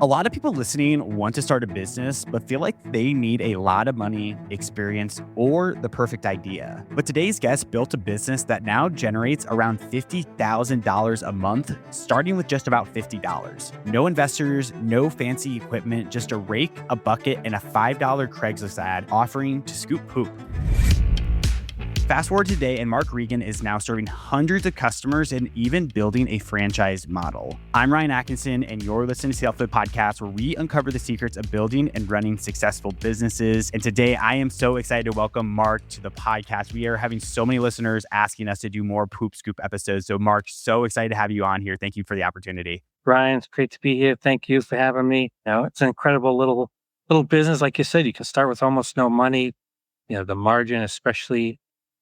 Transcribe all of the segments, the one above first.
A lot of people listening want to start a business, but feel like they need a lot of money, experience, or the perfect idea. But today's guest built a business that now generates around $50,000 a month, starting with just about $50. No investors, no fancy equipment, just a rake, a bucket, and a $5 Craigslist ad offering to scoop poop. Fast forward today, and Mark Regan is now serving hundreds of customers and even building a franchise model. I'm Ryan Atkinson, and you're listening to the Self-Led Podcast, where we uncover the secrets of building and running successful businesses. And today, I am so excited to welcome Mark to the podcast. We are having so many listeners asking us to do more Poop Scoop episodes. So, Mark, so excited to have you on here. Thank you for the opportunity. Ryan, it's great to be here. Thank you for having me. It's an incredible little business. Like you said, you can start with almost no money. The margin, especially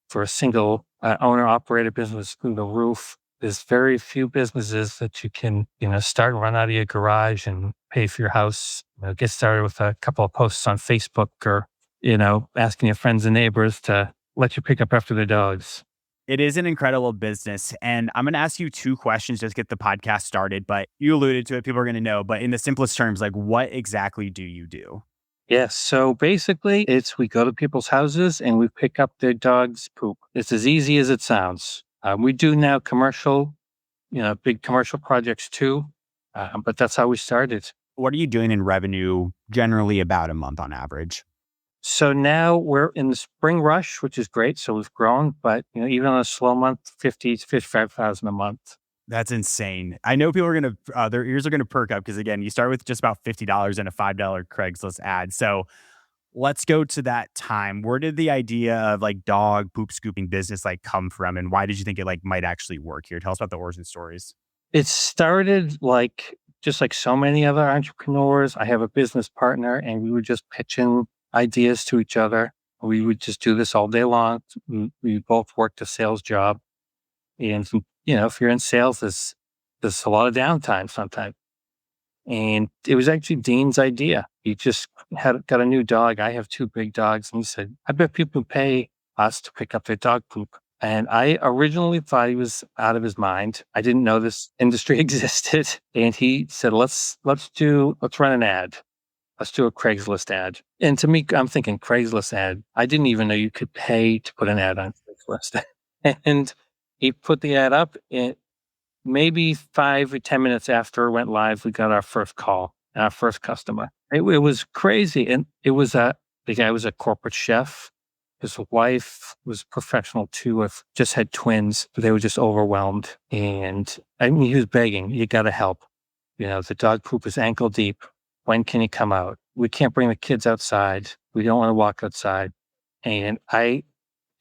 for a single owner-operator business through the roof. There's very few businesses that you can, start and run out of your garage and pay for your house. Get started with a couple of posts on Facebook or, asking your friends and neighbors to let you pick up after their dogs. It is an incredible business. And I'm going to ask you two questions just to get the podcast started. But you alluded to it. People are going to know. But in the simplest terms, like, what exactly do you do? Yes. So basically, we go to people's houses and we pick up their dog's poop. It's as easy as it sounds. We do now commercial, big commercial projects too. But that's how we started. What are you doing in revenue generally about a month on average? So now we're in the spring rush, which is great. So we've grown, but even on a slow month, 50 to 55,000 a month. That's insane. I know people are going to, their ears are going to perk up because, again, you start with just about $50 and a $5 Craigslist ad. So let's go to that time. Where did the idea of like dog poop scooping business come from? And why did you think it might actually work here? Tell us about the origin stories. It started just like so many other entrepreneurs. I have a business partner and we would just pitch in ideas to each other. We would just do this all day long. We both worked a sales job. And if you're in sales, there's a lot of downtime sometimes. And it was actually Dean's idea. He just got a new dog. I have two big dogs. And he said, I bet people pay us to pick up their dog poop. And I originally thought he was out of his mind. I didn't know this industry existed. And he said, let's run an ad. Let's do a Craigslist ad. And to me, I'm thinking Craigslist ad. I didn't even know you could pay to put an ad on Craigslist. And he put the ad up, and maybe 5 or 10 minutes after it went live, we got our first call, our first customer. It was crazy. And the guy was a corporate chef. His wife was professional too, just had twins. They were just overwhelmed. And he was begging, you got to help. The dog poop is ankle deep. When can you come out? We can't bring the kids outside. We don't want to walk outside. And I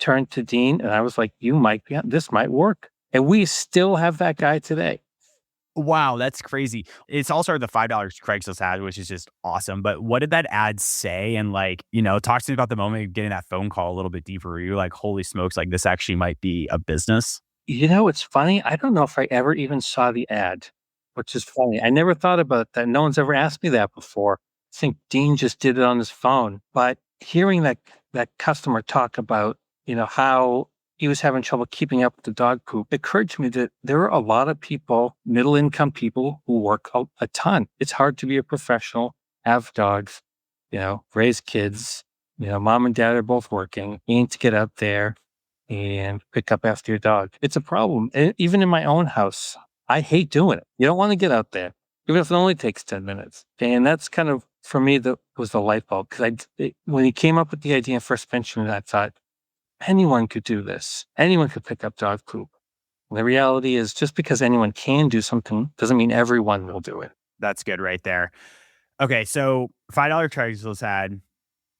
turned to Dean and I was like, this might work. And we still have that guy today. Wow, that's crazy. It's all started with the $5 Craigslist ad, which is just awesome. But what did that ad say? And talk to me about the moment of getting that phone call a little bit deeper. Were you like, holy smokes, this actually might be a business? It's funny. I don't know if I ever even saw the ad, which is funny. I never thought about that. No one's ever asked me that before. I think Dean just did it on his phone. But hearing that customer talk about how he was having trouble keeping up with the dog poop, it occurred to me that there are a lot of people, middle-income people, who work a ton. It's hard to be a professional, have dogs, raise kids. Mom and dad are both working. You need to get out there and pick up after your dog. It's a problem. Even in my own house, I hate doing it. You don't want to get out there, even if it only takes 10 minutes. And that's kind of, for me, that was the light bulb. Because when he came up with the idea and first mentioned it, I thought, anyone could do this. Anyone could pick up dog poop. And the reality is, just because anyone can do something doesn't mean everyone will do it. That's good right there. Okay, so $5 Craigslist ad,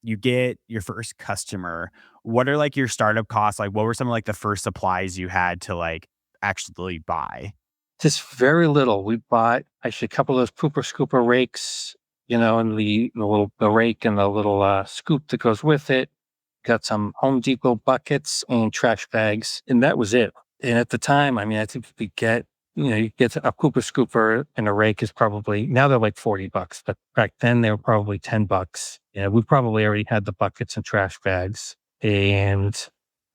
you get your first customer. What are your startup costs? What were some of the first supplies you had to actually buy? Just very little. We bought actually a couple of those pooper scooper rakes, and the rake and the little scoop that goes with it. Got some Home Depot buckets and trash bags, and that was it. And at the time, I think you get a pooper scooper and a rake is probably, now they're $40, but back then they were probably $10. We probably already had the buckets and trash bags. And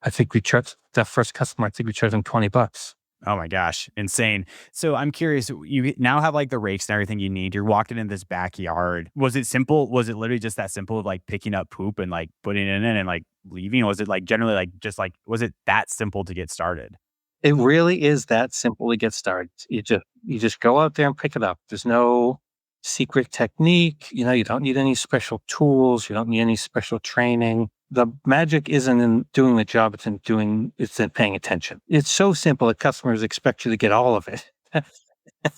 I think we charged that first customer, we charged them $20. Oh my gosh, insane. So I'm curious, you now have like the rakes and everything you need. You're walking in this backyard. Was it simple? Was it literally just that simple of like picking up poop and like putting it in and like leaving? Or was it like generally like just like was it that simple to get started? It really is that simple to get started. You just go out there and pick it up. There's no secret technique. You don't need any special tools. You don't need any special training. The magic isn't in doing the job, it's in paying attention. It's so simple that customers expect you to get all of it.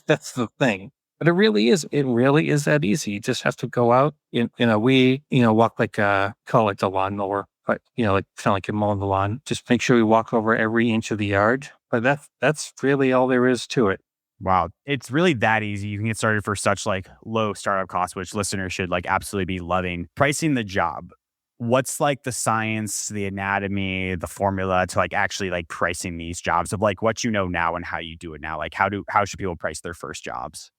That's the thing. But it really is that easy. You just have to go out walk like call it the lawnmower, but like kind of like you're mowing the lawn. Just make sure we walk over every inch of the yard. But that's really all there is to it. Wow, it's really that easy. You can get started for such like low startup costs, which listeners should like absolutely be loving. Pricing the job. What's like the science, the anatomy, the formula to like actually like pricing these jobs of like what you know now and how you do it now? Like how should people price their first jobs?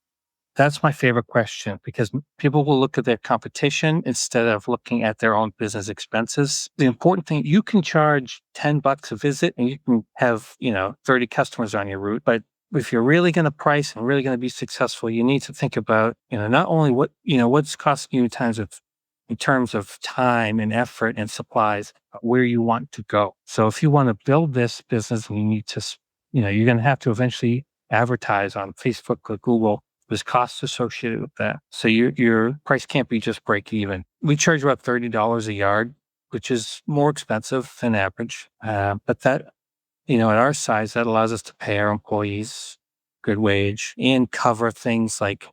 That's my favorite question because people will look at their competition instead of looking at their own business expenses. The important thing, you can charge $10 a visit and you can have, 30 customers on your route. But if you're really going to price and really going to be successful, you need to think about, not only what's costing you in terms of time and effort and supplies, but where you want to go. So if you want to build this business, you need to, you're going to have to eventually advertise on Facebook or Google. There's costs associated with that. So your price can't be just break even. We charge about $30 a yard, which is more expensive than average. But that, at our size, that allows us to pay our employees good wage and cover things like,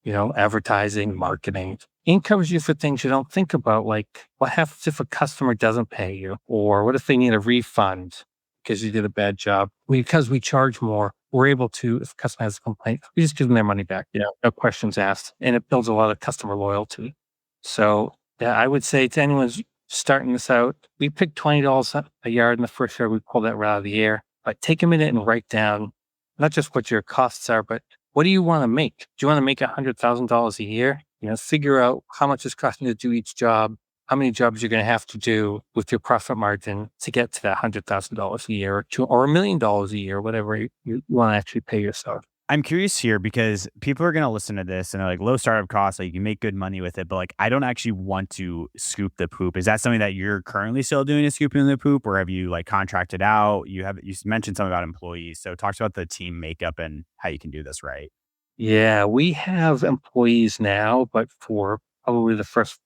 advertising, marketing, and covers you for things you don't think about, like what happens if a customer doesn't pay you, or what if they need a refund because you did a bad job. Because we charge more, we're able to, if a customer has a complaint, we just give them their money back. No questions asked. And it builds a lot of customer loyalty. So yeah, I would say to anyone who's starting this out, we picked $20 a yard in the first year. We pulled that right out of the air. But take a minute and write down not just what your costs are, but what do you want to make? Do you want to make $100,000 a year? Figure out how much it's costing you to do each job, how many jobs you're going to have to do with your profit margin to get to that $100,000 a year or $1 million a year, whatever you want to actually pay yourself. I'm curious here because people are going to listen to this and they're like low startup costs, like you make good money with it, but like I don't actually want to scoop the poop. Is that something that you're currently still doing is scooping the poop, or have you like contracted out? You mentioned something about employees. So talk about the team makeup and how you can do this right. Yeah, we have employees now, but for probably the first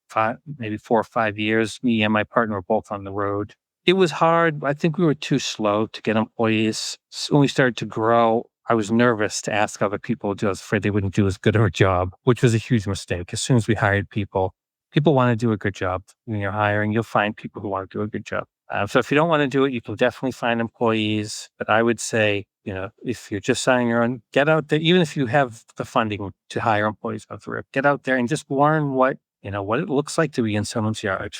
maybe 4 or 5 years, me and my partner were both on the road. It was hard. I think we were too slow to get employees. So when we started to grow, I was nervous to ask other people to do. I was afraid they wouldn't do as good of a job, which was a huge mistake. As soon as we hired people want to do a good job. When you're hiring, you'll find people who want to do a good job. So if you don't want to do it, you can definitely find employees. But I would say, if you're just signing your own, get out there. Even if you have the funding to hire employees out there, get out there and just learn what it looks like to be in someone's yard.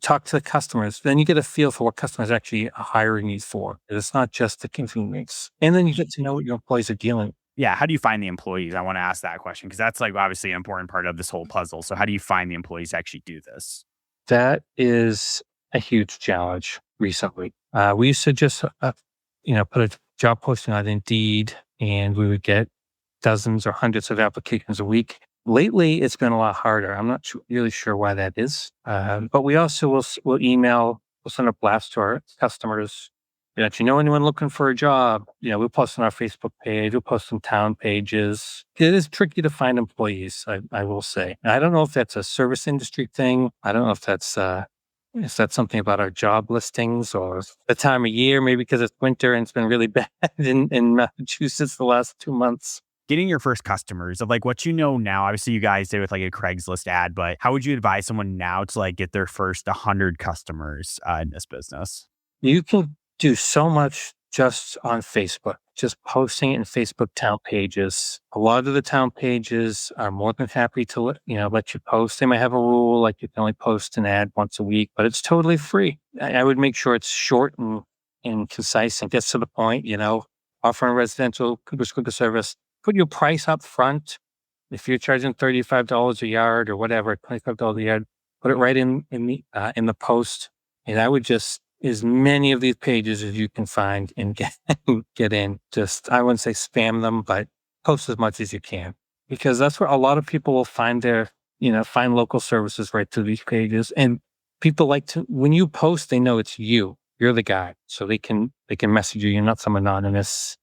Talk to the customers. Then you get a feel for what customers actually are hiring you for. It's not just the convenience. And then you get to know what your employees are dealing with. Yeah. How do you find the employees? I want to ask that question because that's like obviously an important part of this whole puzzle. So how do you find the employees to actually do this? That is a huge challenge recently. We used to just, put a job posting on Indeed and we would get dozens or hundreds of applications a week. Lately, it's been a lot harder. I'm not really sure why that is. But we also will email, we'll send a blast to our customers. If you know anyone looking for a job, we'll post on our Facebook page, we'll post on town pages. It is tricky to find employees, I will say. And I don't know if that's a service industry thing. I don't know if that's something about our job listings or the time of year, maybe because it's winter and it's been really bad in Massachusetts the last 2 months. Getting your first customers of like what you know now, obviously you guys did with like a Craigslist ad, but how would you advise someone now to like get their first 100 customers in this business? You can do so much just on Facebook, just posting it in Facebook town pages. A lot of the town pages are more than happy to let you post. They might have a rule like you can only post an ad once a week, but it's totally free. I would make sure it's short and concise and gets to the point, offering residential cooker service. Put your price up front. If you're charging $35 a yard or whatever, $25 a yard, put it right in the post. And I would just as many of these pages as you can find and get in. Just, I wouldn't say spam them, but post as much as you can, because that's where a lot of people will find find local services right through these pages. And people like to, when you post, they know it's you. You're the guy. So they can message you. You're not some anonymous,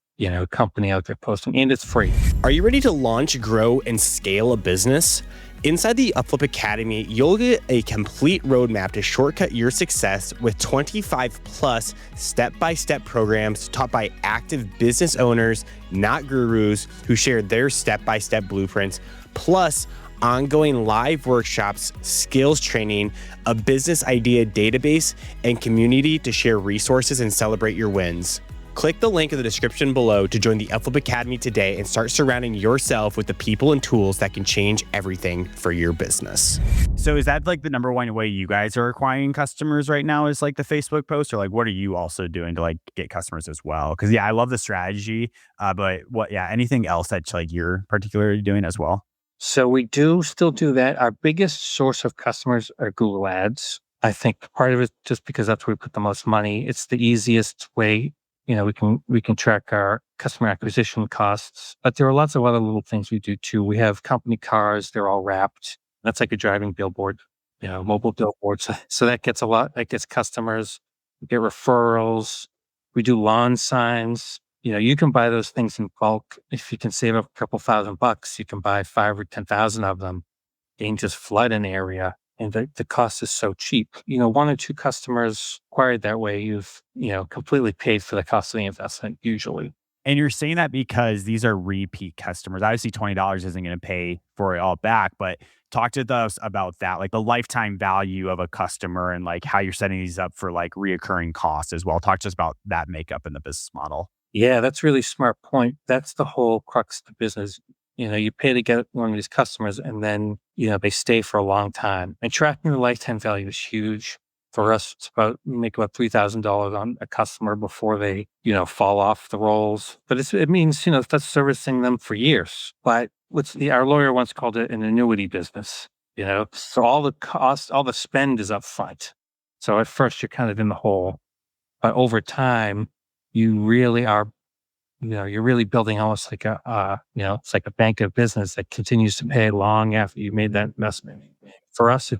company out there posting, and it's free. Are you ready to launch, grow, and scale a business? Inside the Upflip Academy, you'll get a complete roadmap to shortcut your success with 25 plus step-by-step programs taught by active business owners, not gurus, who share their step-by-step blueprints, plus ongoing live workshops, skills training, a business idea database, and community to share resources and celebrate your wins. Click the link in the description below to join the Upflip Academy today and start surrounding yourself with the people and tools that can change everything for your business. So is that like the number one way you guys are acquiring customers right now, is like the Facebook post, or like what are you also doing to like get customers as well? Because I love the strategy, but anything else that like you're particularly doing as well? So we do still do that. Our biggest source of customers are Google Ads. I think part of it just because that's where we put the most money. It's the easiest way. We can track our customer acquisition costs, but there are lots of other little things we do too. We have company cars; they're all wrapped. That's like a driving billboard, mobile billboards. So that gets that gets customers. We get referrals. We do lawn signs. You can buy those things in bulk. If you can save up a couple $1,000, you can buy 5 or 10,000 of them and just flood an area. And the cost is so cheap. 1 or 2 customers acquired that way, you've, completely paid for the cost of the investment usually. And you're saying that because these are repeat customers. Obviously, $20 isn't going to pay for it all back, but talk to us about that, like the lifetime value of a customer and like how you're setting these up for like reoccurring costs as well. Talk to us about that makeup in the business model. Yeah, that's a really smart point. That's the whole crux of the business. You pay to get one of these customers and then, they stay for a long time. And tracking the lifetime value is huge. For us, we make about $3,000 on a customer before they, fall off the rolls. But it means, that's servicing them for years. But our lawyer once called it an annuity business, So all the cost, all the spend is up front. So at first you're kind of in the hole. But over time, you really are, you're really building almost like it's like a bank of business that continues to pay long after you made that investment. For us,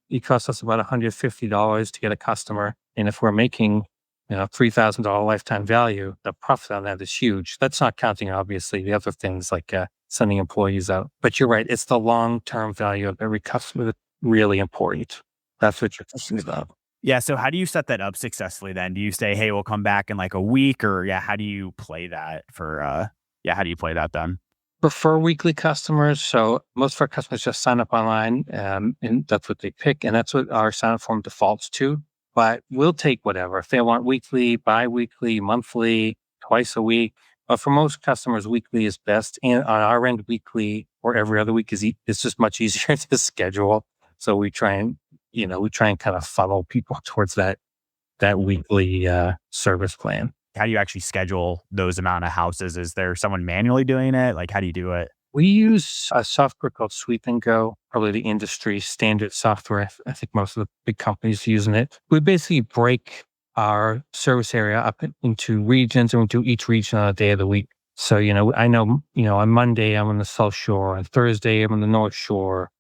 it costs us about $150 to get a customer. And if we're making, $3,000 lifetime value, the profit on that is huge. That's not counting, obviously, the other things like sending employees out. But you're right. It's the long-term value of every customer that's really important. That's what you're thinking about. Yeah. So how do you set that up successfully then? Do you say, hey, we'll come back in like a week, or how do you play that how do you play that then? Prefer weekly customers. So most of our customers just sign up online, and that's what they pick. And that's what our sign up form defaults to. But we'll take whatever. If they want weekly, bi-weekly, monthly, twice a week. But for most customers, weekly is best. And on our end, weekly or every other week is just much easier to schedule. So we try and kind of funnel people towards that weekly service plan. How do you actually schedule those amount of houses? Is there someone manually doing it? Like, how do you do it? We use a software called Sweep and Go, probably the industry standard software. I think most of the big companies are using it. We basically break our service area up into regions, and we do each region on a day of the week. So, I know, on Monday I'm on the South Shore, on Thursday I'm on the North Shore,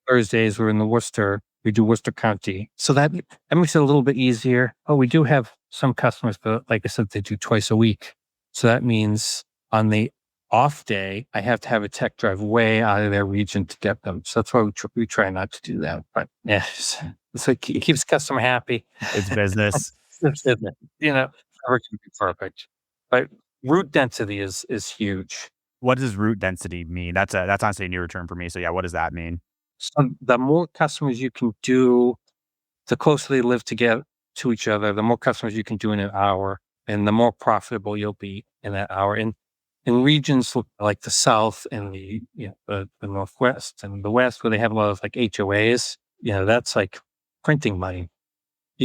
Thursdays we're in the Worcester. We do Worcester County. So that makes it a little bit easier. Oh, we do have some customers, but like I said, they do twice a week. So that means on the off day, I have to have a tech drive way out of their region to get them. So that's why we try not to do that. But yeah, so it keeps the customer happy. It's business. It's business. Never can be perfect. But route density is huge. What does route density mean? That's honestly a newer term for me. So what does that mean? So the more customers you can do, the closer they live to each other, the more customers you can do in an hour, and the more profitable you'll be in that hour. And in regions like the South and the Northwest and the West, where they have a lot of like HOAs, that's like printing money.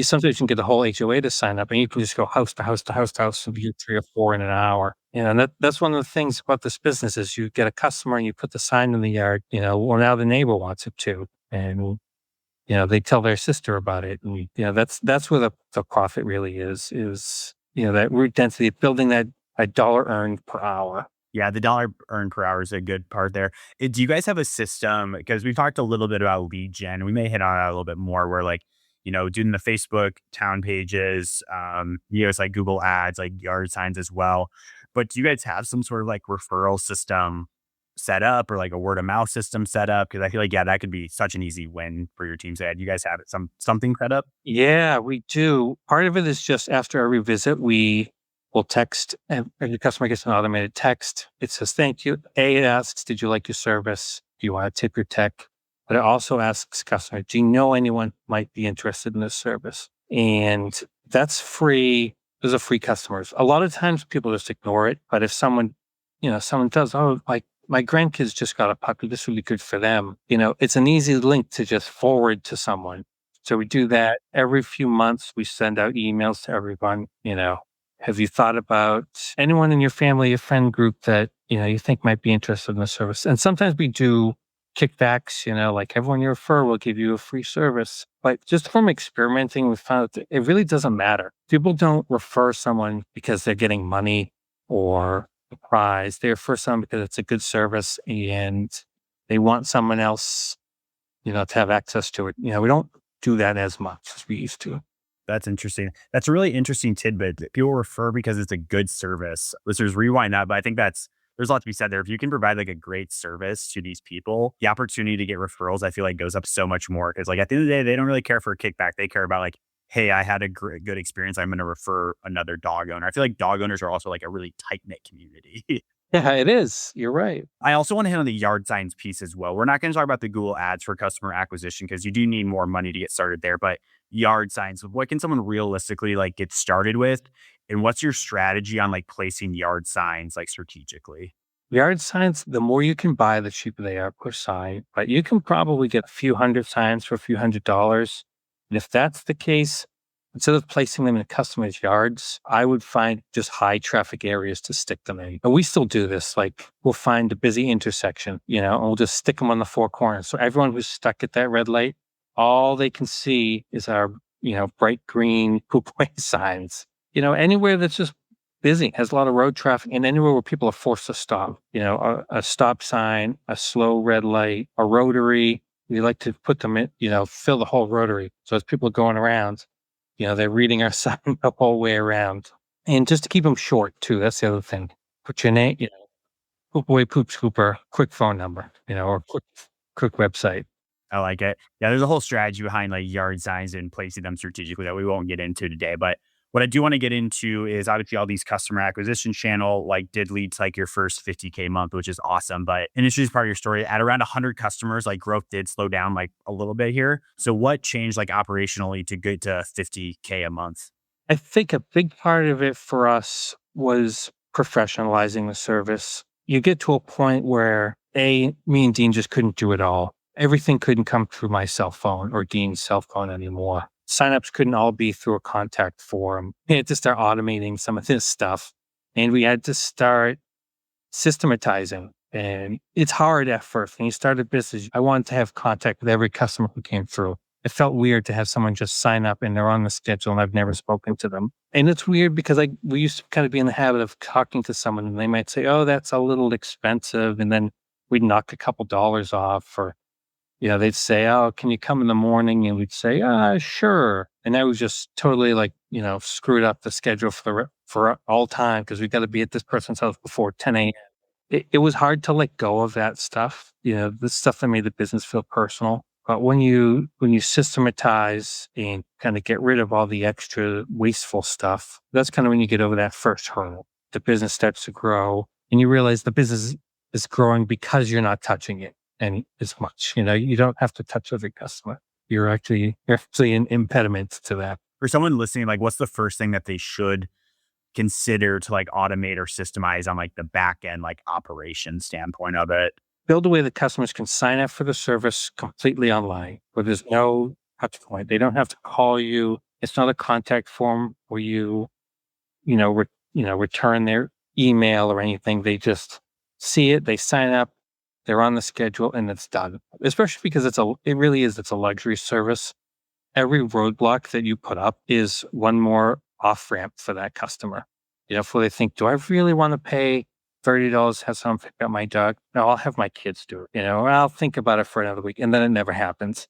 Sometimes you can get the whole HOA to sign up, and you can just go house to house to house to house and do 3 or 4 in an hour. And that's one of the things about this business is you get a customer and you put the sign in the yard, well, now the neighbor wants it too. And they tell their sister about it. And, that's where the profit really is, that root density, building that a dollar earned per hour. Yeah, the dollar earned per hour is a good part there. Do you guys have a system? Because we've talked a little bit about lead gen. We may hit on that a little bit more where like, doing the Facebook town pages, it's like Google ads, like yard signs as well. But do you guys have some sort of like referral system set up or like a word of mouth system set up? Because I feel like, yeah, that could be such an easy win for your team. So do you guys have something set up? Yeah, we do. Part of it is just after every visit, we will text, and the customer gets an automated text. It says, thank you. It asks, did you like your service? Do you want to tip your tech? But it also asks customer, do you know anyone who might be interested in this service? And that's free. Those are free customers. A lot of times people just ignore it. But if someone does, oh, like my grandkids just got a puppy, this would be good for them. It's an easy link to just forward to someone. So we do that every few months. We send out emails to everyone, have you thought about anyone in your family, your friend group that, you think might be interested in the service? And sometimes we do kickbacks, like everyone you refer will give you a free service. But just from experimenting, we found that it really doesn't matter. People don't refer someone because they're getting money or a prize. They refer someone because it's a good service and they want someone else, to have access to it. We don't do that as much as we used to. That's interesting. That's a really interesting tidbit. That people refer because it's a good service. Listeners, rewind that, but I think there's a lot to be said there. If you can provide like a great service to these people, the opportunity to get referrals, I feel like goes up so much more. Because like at the end of the day, they don't really care for a kickback. They care about like, hey, I had a good experience. I'm going to refer another dog owner. I feel like dog owners are also like a really tight knit community. Yeah, it is. You're right. I also want to hit on the yard signs piece as well. We're not going to talk about the Google ads for customer acquisition because you do need more money to get started there. But yard signs, what can someone realistically like get started with? And what's your strategy on like placing yard signs like strategically? Yard signs, the more you can buy, the cheaper they are per sign. But you can probably get a few hundred signs for a few $100s. And if that's the case, instead of placing them in customers' yards, I would find just high traffic areas to stick them in. And we still do this. Like we'll find a busy intersection, and we'll just stick them on the four corners. So everyone who's stuck at that red light, all they can see is our, bright green poop-away signs. Anywhere that's just busy, has a lot of road traffic, and anywhere where people are forced to stop. A stop sign, a slow red light, a rotary. We like to put them in, fill the whole rotary. So as people are going around, they're reading our sign the whole way around. And just to keep them short, too. That's the other thing. Put your name, poop away, poop scooper, quick phone number, or quick website. I like it. Yeah, there's a whole strategy behind like yard signs and placing them strategically that we won't get into today. But what I do want to get into is obviously all these customer acquisition channel like did lead to like your first 50K month, which is awesome. But industry is part of your story. At around 100 customers, like growth did slow down like a little bit here. So what changed like operationally to get to 50K a month? I think a big part of it for us was professionalizing the service. You get to a point where me and Dean just couldn't do it all. Everything couldn't come through my cell phone or Dean's cell phone anymore. Signups couldn't all be through a contact form. We had to start automating some of this stuff. And we had to start systematizing. And it's hard at first. When you start a business, I wanted to have contact with every customer who came through. It felt weird to have someone just sign up and they're on the schedule and I've never spoken to them. And it's weird because we used to kind of be in the habit of talking to someone and they might say, oh, that's a little expensive. And then we'd knock a couple dollars off, or they'd say, oh, can you come in the morning? And we'd say, sure. And that was just totally like, screwed up the schedule for all time because we got to be at this person's house before 10 a.m. It was hard to let go of that stuff, the stuff that made the business feel personal. But when you systematize and kind of get rid of all the extra wasteful stuff, that's kind of when you get over that first hurdle. The business starts to grow and you realize the business is growing because you're not touching it and as much. You don't have to touch every customer. You're actually an impediment to that. For someone listening, like what's the first thing that they should consider to like automate or systemize on like the back end, like operation standpoint of it? Build a way that customers can sign up for the service completely online, where there's no touch point. They don't have to call you. It's not a contact form where you return their email or anything. They just see it, they sign up, they're on the schedule, and it's done. Especially because it's a luxury service. Every roadblock that you put up is one more off ramp for that customer. Before they think, do I really want to pay $30 to have someone pick up my dog? No, I'll have my kids do it. Or I'll think about it for another week, and then it never happens.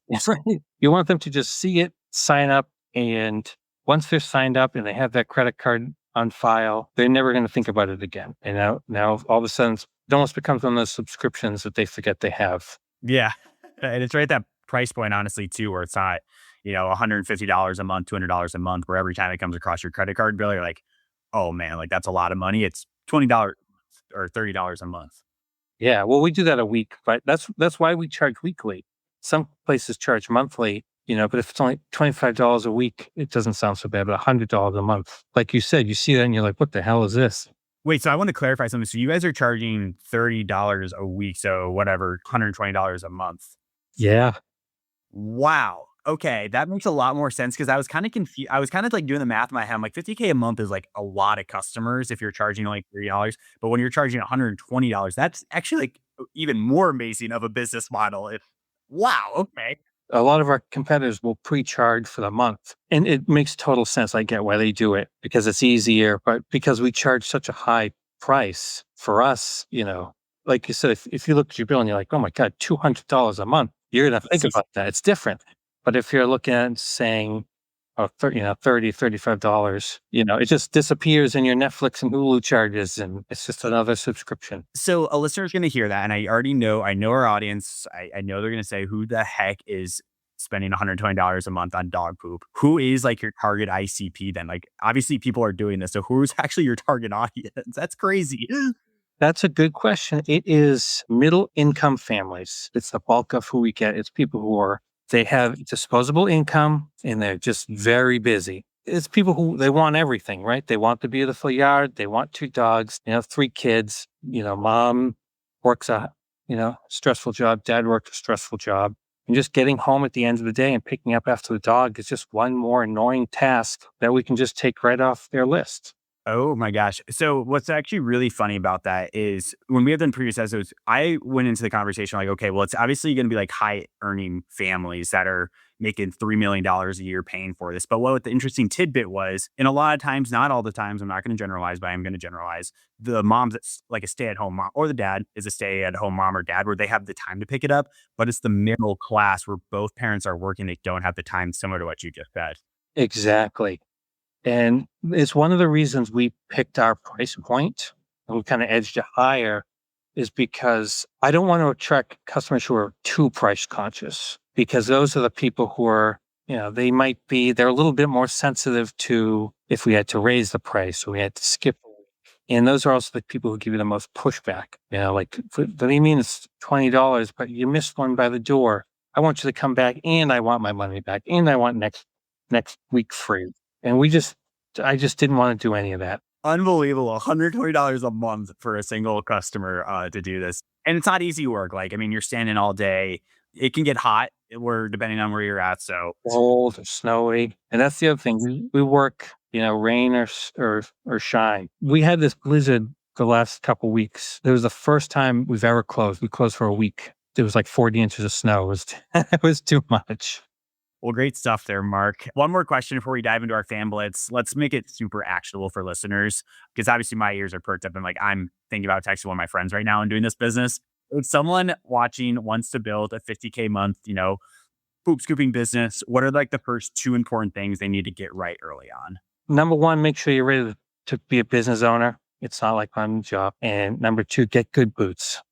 You want them to just see it, sign up, and once they're signed up and they have that credit card on file, they're never going to think about it again. And now all of a sudden, it almost becomes one of those subscriptions that they forget they have. Yeah. And it's right at that price point, honestly, too, where it's not, $150 a month, $200 a month, where every time it comes across your credit card bill, you're like, oh man, like that's a lot of money. It's $20 or $30 a month. Yeah, well, we do that a week, but that's why we charge weekly. Some places charge monthly, but if it's only $25 a week, it doesn't sound so bad. But $100 a month, like you said, you see that and you're like, what the hell is this? Wait, so I want to clarify something. So you guys are charging $30 a week, so whatever, $120 a month. Yeah. Wow. Okay, that makes a lot more sense because I was kind of confused. I was kind of like doing the math in my head. I'm like, $50K a month is like a lot of customers if you're charging like $30. But when you're charging $120, that's actually like even more amazing of a business model. Wow. Okay. A lot of our competitors will pre-charge for the month, and it makes total sense. I get why they do it because it's easier, but because we charge such a high price for us, like you said, if you look at your bill and you're like, oh my God, $200 a month, you're going to think about that. It's different. But if you're looking at saying, $30, $35, it just disappears in your Netflix and Hulu charges, and it's just another subscription. So a listener's going to hear that, and I know our audience. I know they're going to say, who the heck is spending $120 a month on dog poop? Who is like your target ICP then? Like, obviously people are doing this. So who's actually your target audience? That's crazy. That's a good question. It is middle income families. It's the bulk of who we get. It's people who they have disposable income and they're just very busy. It's people who they want everything, right? They want the beautiful yard. They want 2 dogs, 3 kids. Mom works a, stressful job. Dad works a stressful job. And just getting home at the end of the day and picking up after the dog is just one more annoying task that we can just take right off their list. Oh my gosh. So what's actually really funny about that is when we have done previous episodes, I went into the conversation like, okay, well, it's obviously going to be like high earning families that are making $3 million a year paying for this. But what the interesting tidbit was, and a lot of times, not all the times, I'm not going to generalize, but I'm going to generalize, the mom's that's like a stay at home mom, or the dad is a stay at home mom or dad where they have the time to pick it up. But it's the middle class where both parents are working. They don't have the time, similar to what you just said. Exactly. And it's one of the reasons we picked our price point and we kind of edged it higher is because I don't want to attract customers who are too price conscious, because those are the people who are, they're a little bit more sensitive to if we had to raise the price or we had to skip. And those are also the people who give you the most pushback. Like, what do you mean it's $20, but you missed one by the door? I want you to come back and I want my money back and I want next week free. And I just didn't want to do any of that. Unbelievable. $120 a month for a single customer to do this. And it's not easy work. Like, I mean, you're standing all day. It can get hot depending on where you're at. So cold or snowy. And that's the other thing. We work, rain or shine. We had this blizzard the last couple weeks. It was the first time we've ever closed. We closed for a week. It was like 40 inches of snow. It was too much. Well, great stuff there, Mark. One more question before we dive into our fan blitz. Let's make it super actionable for listeners, because obviously my ears are perked up and like I'm thinking about texting one of my friends right now and doing this business. If someone watching wants to build a $50K month, poop scooping business, what are like the first 2 important things they need to get right early on? Number 1, make sure you're ready to be a business owner. It's not like on the job. And number 2, get good boots.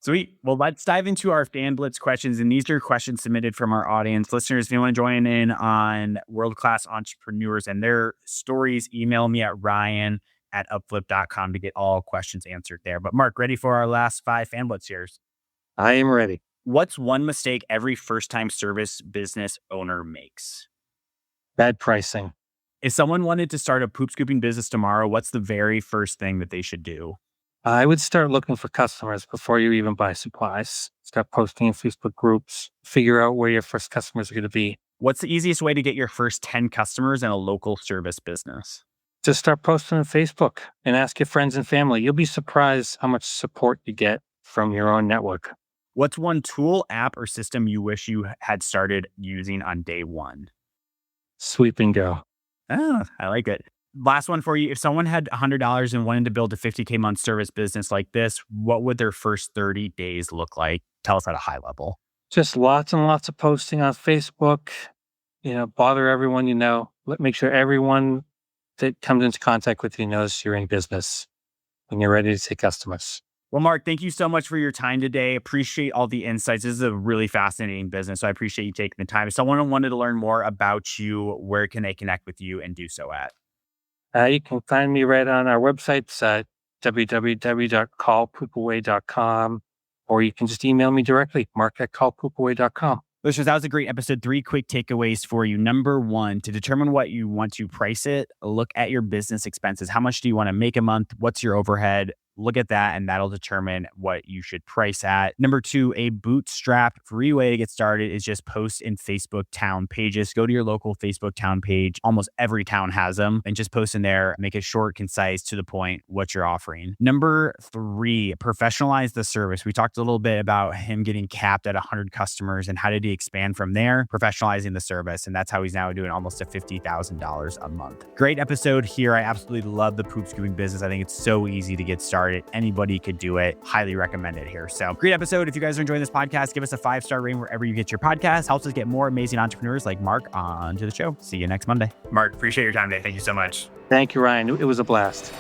Sweet. Well, let's dive into our fan blitz questions. And these are questions submitted from our audience. Listeners, if you want to join in on world-class entrepreneurs and their stories, email me at ryan@upflip.com to get all questions answered there. But Mark, ready for our last 5 fan blitz here? I am ready. What's one mistake every first-time service business owner makes? Bad pricing. If someone wanted to start a poop scooping business tomorrow, what's the very first thing that they should do? I would start looking for customers before you even buy supplies. Start posting in Facebook groups. Figure out where your first customers are going to be. What's the easiest way to get your first 10 customers in a local service business? Just start posting on Facebook and ask your friends and family. You'll be surprised how much support you get from your own network. What's one tool, app, or system you wish you had started using on day one? Sweep and go. Oh, I like it. Last one for you. If someone had $100 and wanted to build a 50K month service business like this, what would their first 30 days look like? Tell us at a high level. Just lots and lots of posting on Facebook. Bother everyone you know. Make sure everyone that comes into contact with you knows you're in business and you're ready to take customers. Well, Mark, thank you so much for your time today. Appreciate all the insights. This is a really fascinating business, so I appreciate you taking the time. If someone wanted to learn more about you, where can they connect with you and do so at? You can find me right on our websites at www.callpoopaway.com, or you can just email me directly, mark@callpoopaway.com. Listeners, that was a great episode. 3 quick takeaways for you. Number 1, to determine what you want to price it, look at your business expenses. How much do you want to make a month? What's your overhead? Look at that, and that'll determine what you should price at. Number 2, a bootstrap free way to get started is just post in Facebook town pages. Go to your local Facebook town page. Almost every town has them, and just post in there. Make it short, concise, to the point, what you're offering. Number 3, professionalize the service. We talked a little bit about him getting capped at 100 customers and how did he expand from there, professionalizing the service. And that's how he's now doing almost a $50,000 a month. Great episode here. I absolutely love the poop scooping business. I think it's so easy to get started. Anybody could do it. Highly recommend it here. So great episode. If you guys are enjoying this podcast, give us a 5-star rating wherever you get your podcast. Helps us get more amazing entrepreneurs like Mark onto the show. See you next Monday. Mark, appreciate your time today. Thank you so much. Thank you, Ryan. It was a blast.